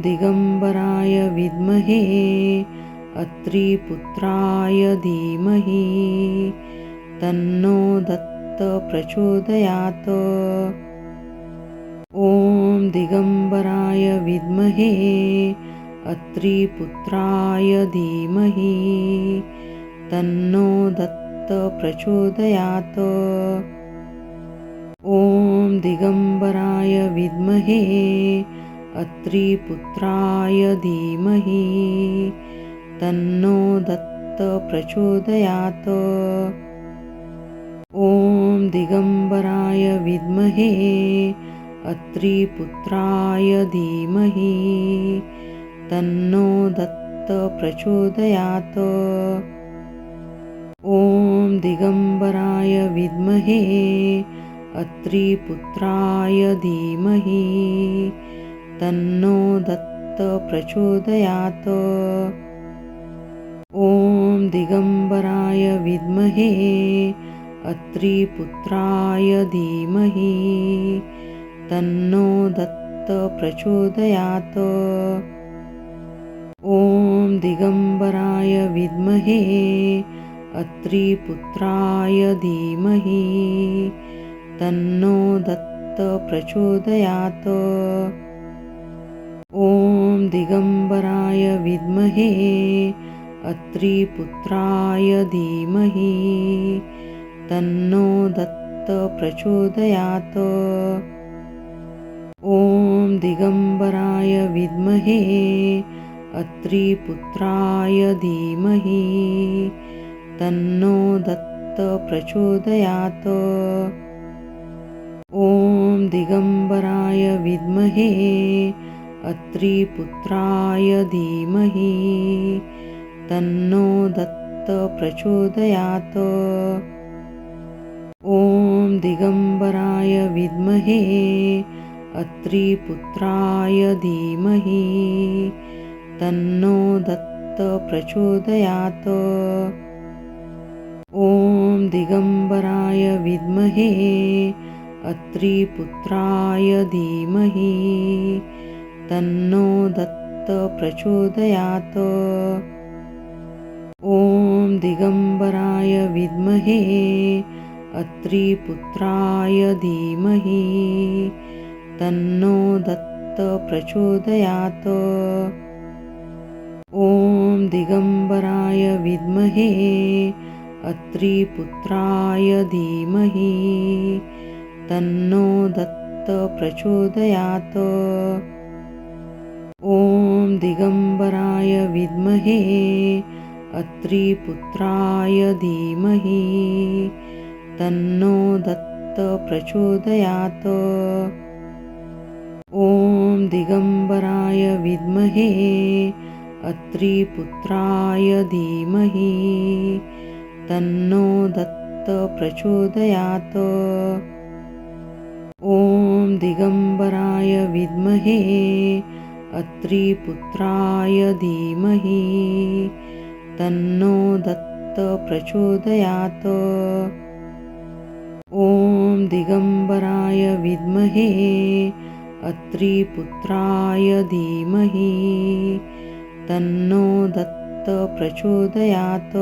दिगंबराय विद्महे अत्रिपुत्राय धीमहि तन्नो दत्त प्रचोदयात्। ॐ दिगंबराय विद्महे अत्रिपुत्राय धीमहि तन्नो दत्त प्रचोदयात्। ॐ दिगंबराय विद्महे अत्रिपुत्राय धीमहि तन्नो दत्त प्रचोदयात्। ॐ दिगंबराय विद्महे अत्रिपुत्राय धीमहि तन्नो दत्त प्रचोदयात्। ॐ दिगंबराय विद्महे अत्रिपुत्राय धीमहि तन्नो दत्त प्रचोदयात्। ॐ दिगंबराय विद्महे अत्रिपुत्राय धीमहि तन्नो दत्त प्रचोदयात्। ॐ दिगंबराय विद्महे अत्रिपुत्राय धीमहि तन्नो दत्त प्रचोदयात्। ॐ दिगंबराय विद्महे अत्रिपुत्राय धीमहि तन्नो दत्त प्रचोदयात्। ॐ दिगंबराय विद्महे अत्रिपुत्राय धीमहि तन्नो दत्त प्रचोदयात्। ॐ दिगंबराय विद्महे अत्रिपुत्राय धीमहि तन्नो दत्त प्रचोदयात्। ॐ दिगंबराय विद्महे अत्रिपुत्राय धीमहि तन्नो दत्त प्रचोदयात्। ॐ दिगंबराय विद्महे अत्रिपुत्राय धीमहि तन्नो दत्त प्रचोदयात्। ॐ दिगंबराय विद्महे अत्रिपुत्राय धीमहि तन्नो दत्त प्रचोदयात्। ॐ दिगंबराय विद्महे अत्रिपुत्राय धीमहि तन्नो दत्त प्रचोदयात्। ॐ दिगंबराय विद्महे अत्रिपुत्राय धीमहि तन्नो दत्त प्रचोदयात्। ॐ दिगंबराय विद्महे अत्रिपुत्राय धीमहि तन्नो दत्त प्रचोदयात्। ॐ दिगंबराय विद्महे अत्रिपुत्राय धीमहि तन्नो दत्त प्रचोदयात्। ॐ दिगंबराय विद्महे अत्रिपुत्राय धीमहि तन्नो दत्त प्रचोदयात्।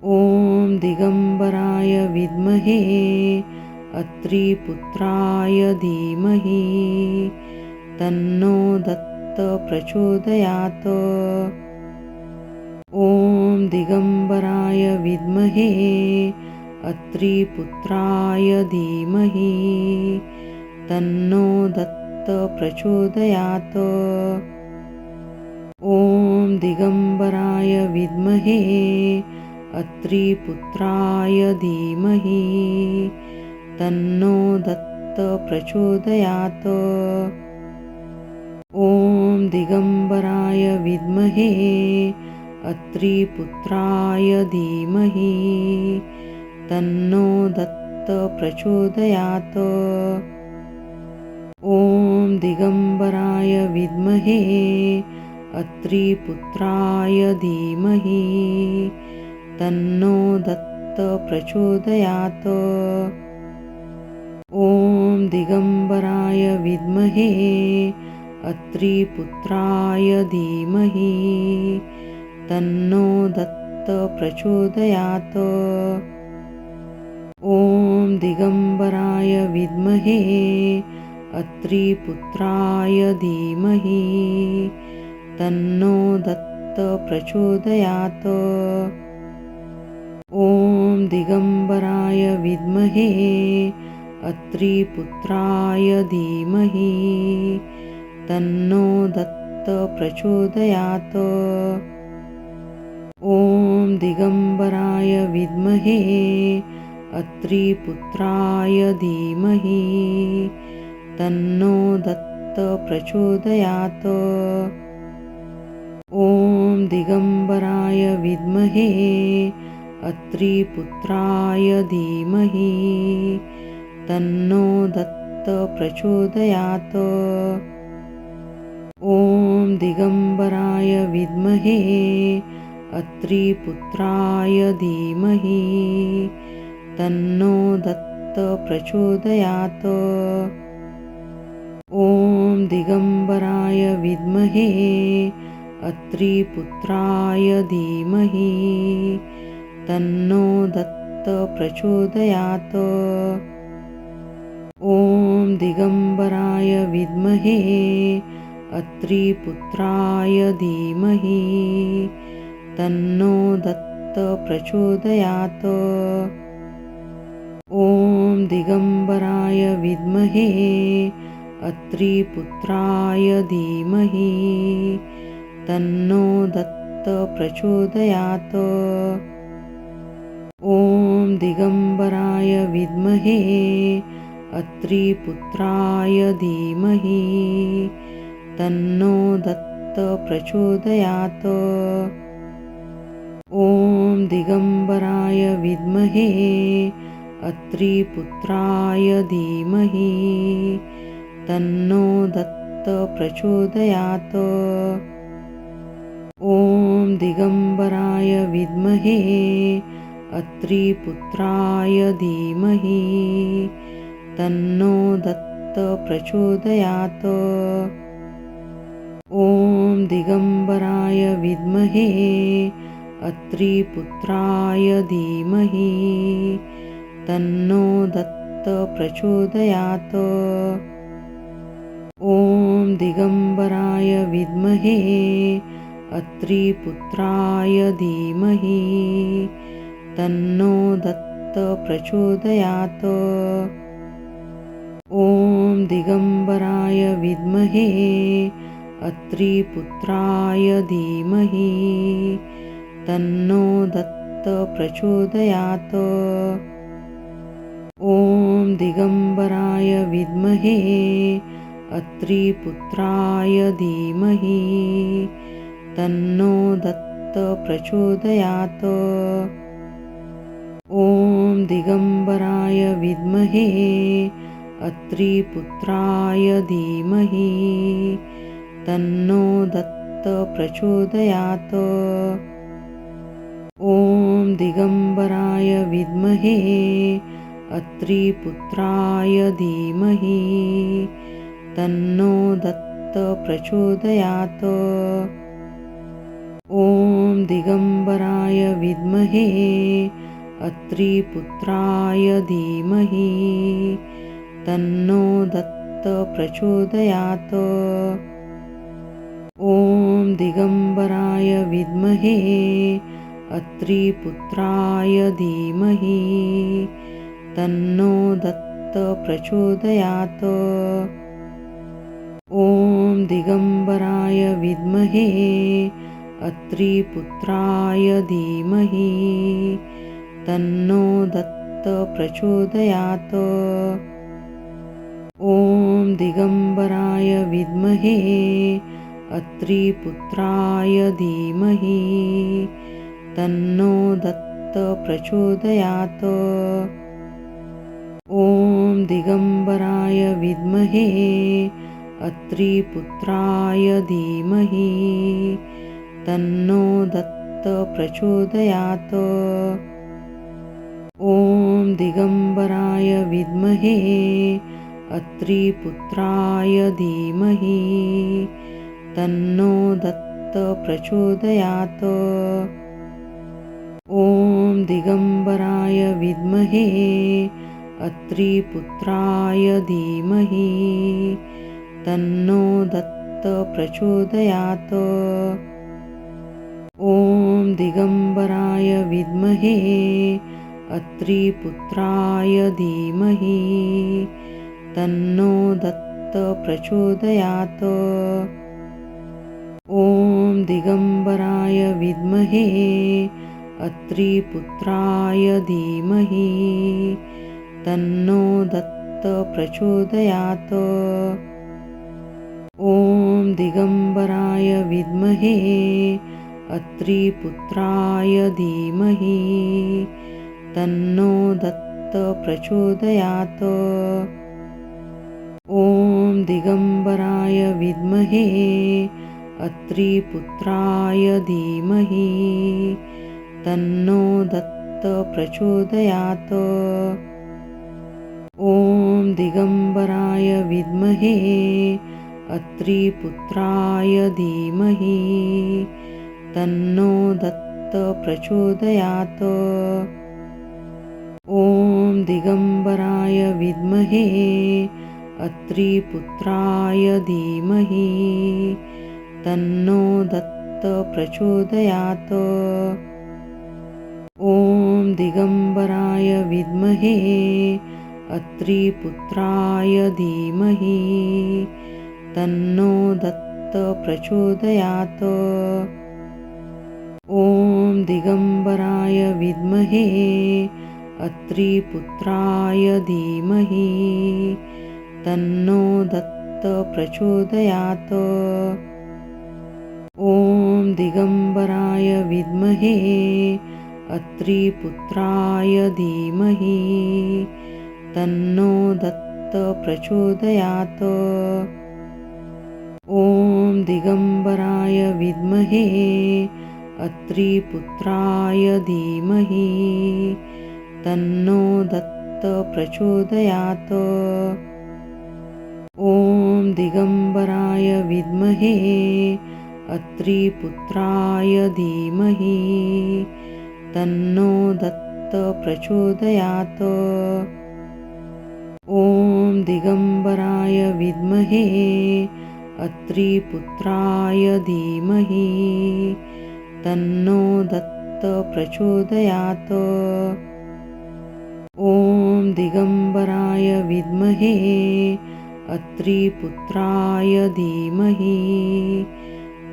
ॐ दिगंबराय विद्महे अत्रिपुत्राय धीमहि तन्नो दत्त प्रचोदयात्। ॐ दिगंबराय विद्महे अत्रिपुत्राय धीमहि तन्नो दत्त प्रचोदयात्। ॐ दिगंबराय विद्महे अत्रिपुत्राय धीमहि तन्नो दत्त प्रचोदयात्। ॐ दिगंबराय विद्महे अत्रिपुत्राय धीमहि तन्नो दत्त प्रचोदयात्। ॐ दिगंबराय विद्महे अत्रिपुत्राय धीमहि तन्नो दत्त प्रचोदयात्। ॐ दिगंबराय विद्महे अत्रिपुत्राय धीमहि तन्नो दत्त प्रचोदयात्। ॐ दिगम्बराय विद्महे अत्रिपुत्राय धीमहि तन्नो दत्त प्रचोदयात्। ॐ दिगम्बराय विद्महे अत्रिपुत्राय धीमहि तन्नो दत्त प्रचोदयात्। ॐ दिगम्बराय विद्महे अत्रिपुत्राय धीमहि तन्नो दत्त प्रचोदयात्। ॐ दिगम्बराय विद्महे अत्रिपुत्राय धीमहि तन्नो दत्त प्रचोदयात्। ॐ दिगम्बराय विद्महे अत्रिपुत्राय धीमहि तन्नो दत्त प्रचोदयात्। ॐ दिगम्बराय विद्महे अत्रिपुत्राय धीमहि तन्नो दत्त प्रचोदयात्। ॐ दिगम्बराय विद्महे अत्रिपुत्राय धीमहि तन्नो दत्त प्रचोदयात्। ॐ दिगम्बराय विद्महे अत्रिपुत्राय धीमहि तन्नो दत्त प्रचोदयात्। ॐ दिगम्बराय विद्महे अत्रिपुत्राय धीमहि तन्नो दत्त प्रचोदयात्। ॐ दिगम्बराय विद्महे अत्रिपुत्राय धीमहि तन्नो दत्त प्रचोदयात्। ॐ दिगम्बराय विद्महे अत्रिपुत्राय धीमहि तन्नो दत्त प्रचोदयात्। ॐ दिगम्बराय विद्महे अत्रिपुत्राय धीमहि तन्नो दत्त प्रचोदयात्। ॐ दिगम्बराय विद्महे अत्रिपुत्राय धीमहि तन्नो दत्त प्रचोदयात्। ॐ दिगम्बराय विद्महे अत्रिपुत्राय धीमहि तन्नो दत्त प्रचोदयात्। ॐ दिगम्बराय विद्महे अत्रिपुत्राय धीमहि तन्नो दत्त प्रचोदयात्। ॐ दिगम्बराय विद्महे अत्रिपुत्राय धीमहि तन्नो दत्त प्रचोदयात्। ॐ दिगम्बराय विद्महे अत्रिपुत्राय धीमहि तन्नो दत्त प्रचोदयात्। ॐ दिगम्बराय विद्महे अत्रिपुत्राय धीमहि तन्नो दत्त प्रचोदयात्। ॐ दिगम्बराय विद्महे अत्रिपुत्राय धीमहि तन्नो दत्त प्रचोदयात्। ॐ दिगम्बराय विद्महे अत्रिपुत्राय धीमहि तन्नो दत्त प्रचोदयात्। ॐ दिगम्बराय विद्महे अत्रिपुत्राय धीमहि तन्नो दत्त प्रचोदयात्। ॐ दिगम्बराय विद्महे अत्रिपुत्राय धीमहि तन्नो दत्त प्रचोदयात्। ॐ दिगम्बराय विद्महे अत्रिपुत्राय धीमहि तन्नो दत्तः प्रचोदयात्। ॐ दिगम्बराय विद्महे अत्रिपुत्राय धीमहि तन्नो दत्तः प्रचोदयात्। ॐ दिगम्बराय विद्महे अत्रिपुत्राय धीमहि तन्नो दत्तः प्रचोदयात्। ॐ दिगम्बराय विद्महे अत्रिपुत्राय धीमहि तन्नो दत्तः प्रचोदयात्। ॐ दिगम्बराय विद्महे अत्रिपुत्राय धीमहि तन्नो दत्तः प्रचोदयात्। ॐ दिगम्बराय विद्महे अत्रिपुत्राय धीमहि तन्नो दत्तः प्रचोदयात्। ॐ दिगम्बराय विद्महे अत्रिपुत्राय धीमहि तन्नो दत्तः प्रचोदयात्। ॐ दिगम्बराय विद्महे अत्रिपुत्राय धीमहि तन्नो दत्तः प्रचोदयात्। ॐ दिगम्बराय विद्महे अत्रिपुत्राय धीमहि तन्नो दत्तः प्रचोदयात्। ॐ दिगम्बराय विद्महे अत्रिपुत्राय धीमहि तन्नो दत्तः प्रचोदयात्। ॐ दिगम्बराय विद्महे अत्रिपुत्राय धीमहि तन्नो दत्तः प्रचोदयात्। ॐ दिगम्बराय विद्महे अत्रिपुत्राय धीमहि तन्नो दत्तः प्रचोदयात्। ॐ दिगम्बराय विद्महे अत्रिपुत्राय धीमहि तन्नो दत्तः प्रचोदयात्। ॐ दिगम्बराय विद्महे अत्रिपुत्राय धीमहि तन्नो दत्तः प्रचोदयात्। ॐ दिगम्बराय विद्महे अत्रिपुत्राय धीमहि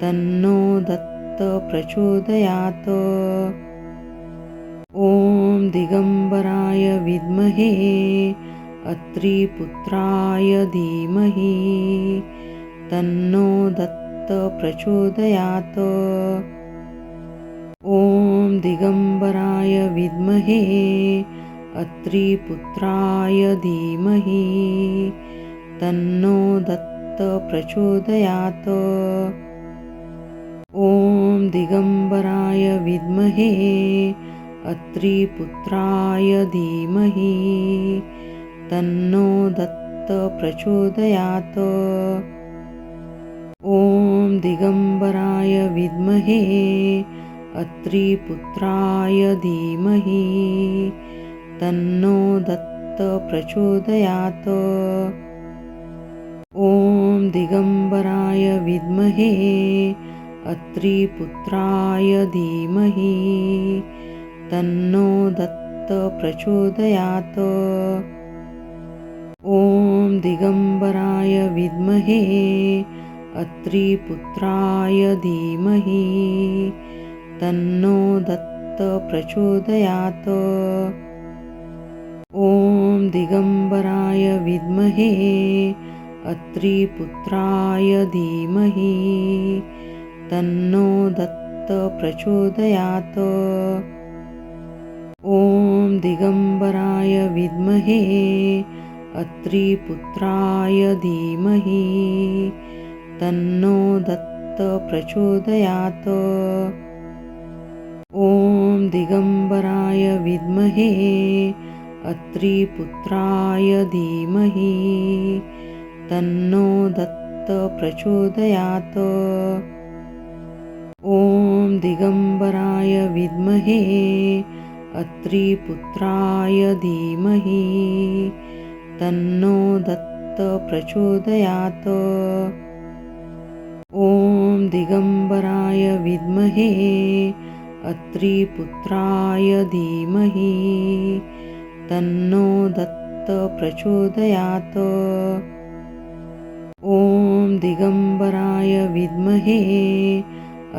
तन्नो दत्तः प्रचोदयात्। ॐ दिगम्बराय विद्महे अत्रिपुत्राय धीमहि तन्नो दत्तः प्रचोदयात्। ॐ दिगम्बराय विद्महे अत्रिपुत्राय धीमहि तन्नो दत्तः प्रचोदयात्। ॐ दिगम्बराय विद्महे अत्रिपुत्राय धीमहि तन्नो दत्तः प्रचोदयात्। ॐ दिगम्बराय विद्महे अत्रिपुत्राय धीमहि तन्नो दत्तः प्रचोदयात्। ॐ दिगम्बराय विद्महे अत्रिपुत्राय धीमहि तन्नो दत्तः प्रचोदयात्। ॐ दिगम्बराय विद्महे अत्रिपुत्राय धीमहि तन्नो दत्तः प्रचोदयात्। ॐ दिगम्बराय विद्महे अत्रिपुत्राय धीमहि तन्नो दत्तः प्रचोदयात्। ॐ दिगम्बराय विद्महे अत्रिपुत्राय धीमहि तन्नो दत्तः प्रचोदयात्। ॐ दिगम्बराय विद्महे अत्रिपुत्राय धीमहि तन्नो दत्त प्रचोदयात्। ॐ दिगम्बराय विद्महे अत्रिपुत्राय धीमहि तन्नो दत्त प्रचोदयात्। ॐ दिगम्बराय विद्महे अत्रिपुत्राय धीमहि तन्नो दत्त प्रचोदयात्। ॐ दिगम्बराय विद्महे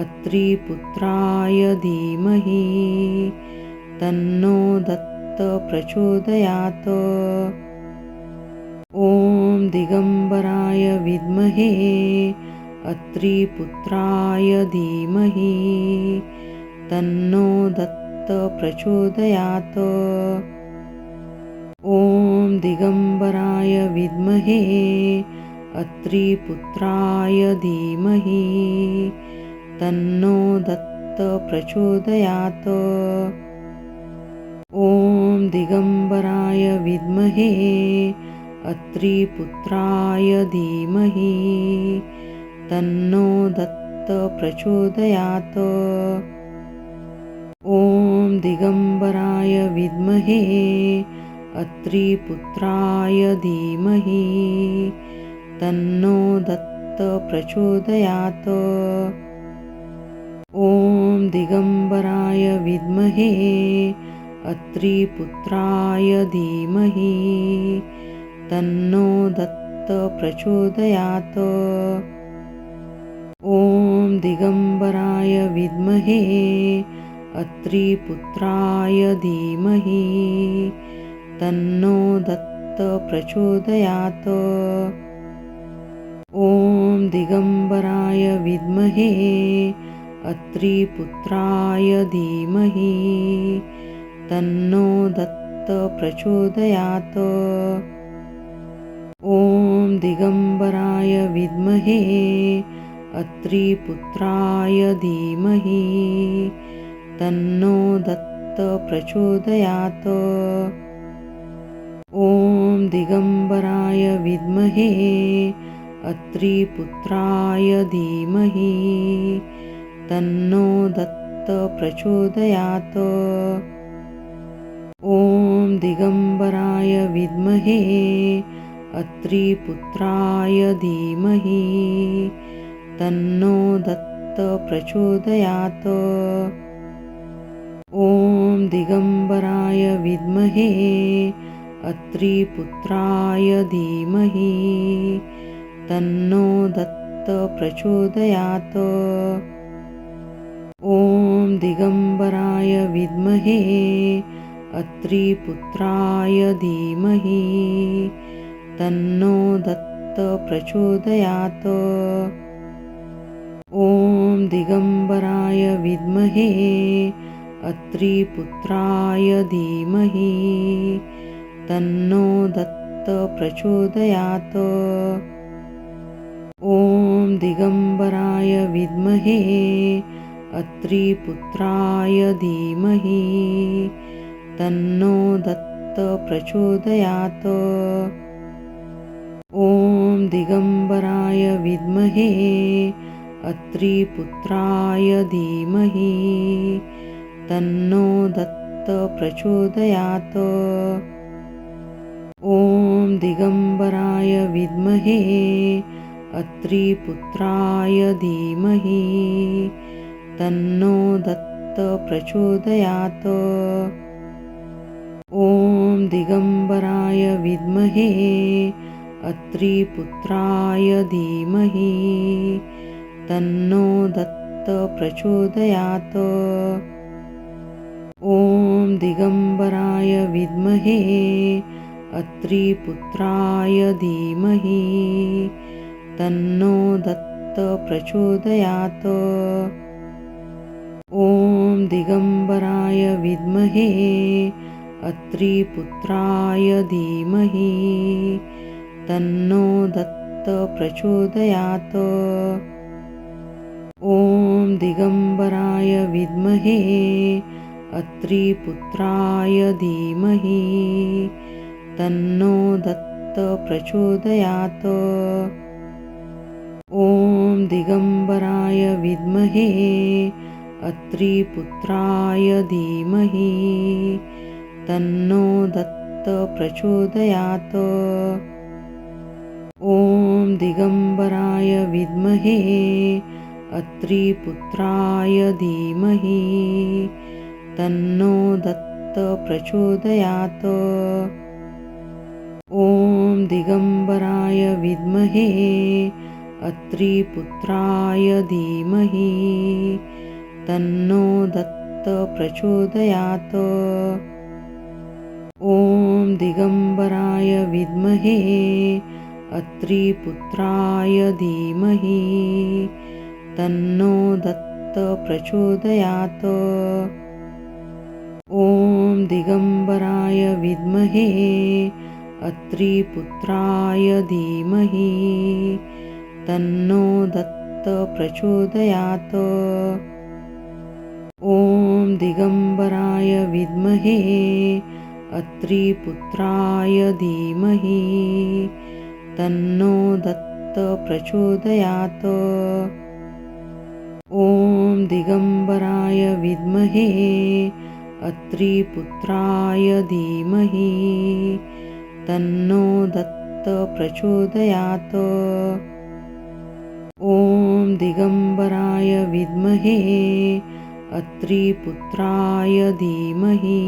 अत्रिपुत्राय धीमहि तन्नो दत्त प्रचोदयात्। ॐ दिगम्बराय विद्महे अत्रिपुत्राय धीमहि तन्नो दत्त प्रचोदयात्। ॐ दिगम्बराय विद्महे अत्रिपुत्राय धीमहि तन्नो दत्त प्रचोदयात्। ॐ दिगम्बराय विद्महे अत्रिपुत्राय धीमहि तन्नो दत्त प्रचोदयात्। ॐ दिगम्बराय विद्महे अत्रिपुत्राय धीमहि तन्नो दत्त प्रचोदयात्। ॐ दिगम्बराय विद्महे अत्रिपुत्राय धीमहि तन्नो दत्त प्रचोदयात्। ॐ दिगम्बराय विद्महे अत्रिपुत्राय धीमहि तन्नो दत्त प्रचोदयात्। ॐ दिगम्बराय विद्महे अत्रिपुत्राय धीमहि तन्नो दत्त प्रचोदयात्। ॐ दिगम्बराय विद्महे अत्रिपुत्राय धीमहि तन्नो दत्त प्रचोदयात्। ॐ दिगम्बराय विद्महे अत्रिपुत्राय धीमहि तन्नो दत्त प्रचोदयात्। ॐ दिगम्बराय विद्महे अत्रिपुत्राय धीमहि तन्नो दत्त प्रचोदयात्। ॐ दिगम्बराय विद्महे अत्रिपुत्राय धीमहि तन्नो दत्त प्रचोदयात्। ॐ दिगम्बराय विद्महे अत्रिपुत्राय धीमहि तन्नो दत्त प्रचोदयात्। ॐ दिगम्बराय विद्महे अत्रिपुत्राय धीमहि तन्नो दत्त प्रचोदयात्। ॐ दिगम्बराय विद्महे अत्रिपुत्राय धीमहि तन्नो दत्त प्रचोदयात्। ॐ दिगम्बराय विद्महे अत्रिपुत्राय धीमहि तन्नो दत्त प्रचोदयात्। ॐ दिगम्बराय विद्महे अत्रिपुत्राय धीमहि तन्नो दत्त प्रचोदयात्। ॐ दिगम्बराय विद्महे अत्रिपुत्राय धीमहि तन्नो दत्त प्रचोदयात्। ॐ दिगम्बराय विद्महे अत्रिपुत्राय धीमहि तन्नो दत्त प्रचोदयात्। ॐ दिगम्बराय विद्महे अत्रिपुत्राय धीमहि तन्नो दत्त प्रचोदयात्। ॐ दिगम्बराय विद्महे अत्रिपुत्राय धीमहि तन्नो दत्त प्रचोदयात्। ॐ दिगम्बराय विद्महे अत्रिपुत्राय धीमहि तन्नो दत्त प्रचोदयात्। ॐ दिगम्बराय विद्महे अत्रिपुत्राय धीमहि तन्नो दत्त प्रचोदयात्। ॐ दिगम्बराय विद्महे अत्रिपुत्राय धीमहि तन्नो दत्त प्रचोदयात्। ॐ दिगम्बराय विद्महे अत्रिपुत्राय धीमहि तन्नो दत्त प्रचोदयात्। ॐ दिगम्बराय विद्महे अत्रिपुत्राय धीमहि तन्नो दत्त प्रचोदयात्। ॐ दिगम्बराय विद्महे अत्रिपुत्राय धीमहि तन्नो दत्त प्रचोदयात्। ॐ दिगम्बराय विद्महे अत्रिपुत्राय धीमहि तन्नो दत्त प्रचोदयात्। ॐ दिगम्बराय विद्महे अत्रिपुत्राय धीमहि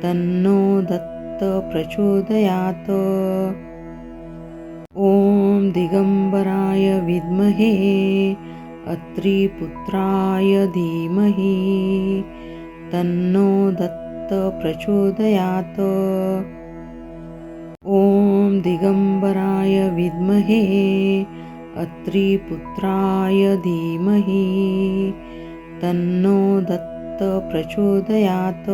तन्नो दत्त प्रचोदयात्। ॐ दिगम्बराय विद्महे अत्रिपुत्राय धीमहि तन्नो दत्त प्रचोदयात्। ॐ दिगम्बराय विद्महे अत्रिपुत्राय धीमहि तन्नो दत्त प्रचोदयात्।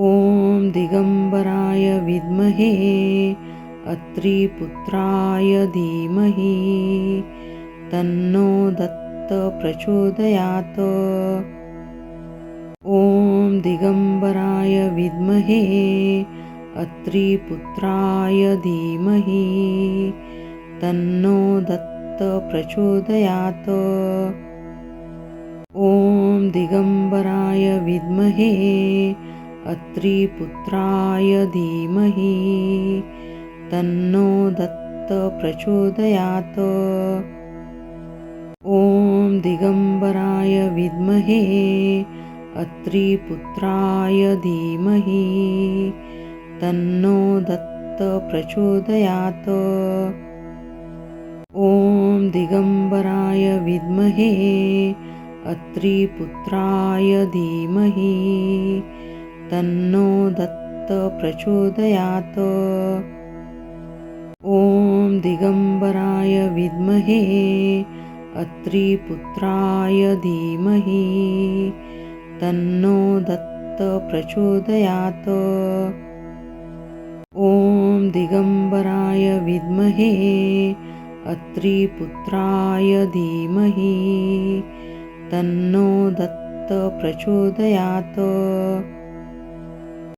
ॐ दिगम्बराय विद्महे अत्रिपुत्राय धीमहि तन्नो दत्त प्रचोदयात्। ॐ दिगम्बराय विद्महे अत्रिपुत्राय धीमहि तन्नो दत्त प्रचोदयात्। ॐ दिगम्बराय विद्महे अत्रिपुत्राय धीमहि तन्नो दत्त प्रचोदयात्। ॐ दिगम्बराय विद्महे अत्रिपुत्राय धीमहि तन्नो दत्त प्रचोदयात्। ॐ दिगम्बराय विद्महे अत्रिपुत्राय धीमहि तन्नो दत्त प्रचोदयात्। ॐ दिगम्बराय विद्महे अत्रिपुत्राय धीमहि तन्नो दत्त प्रचोदयात्। ॐ दिगम्बराय विद्महे अत्रिपुत्राय धीमहि तन्नो दत्त प्रचोदयात्।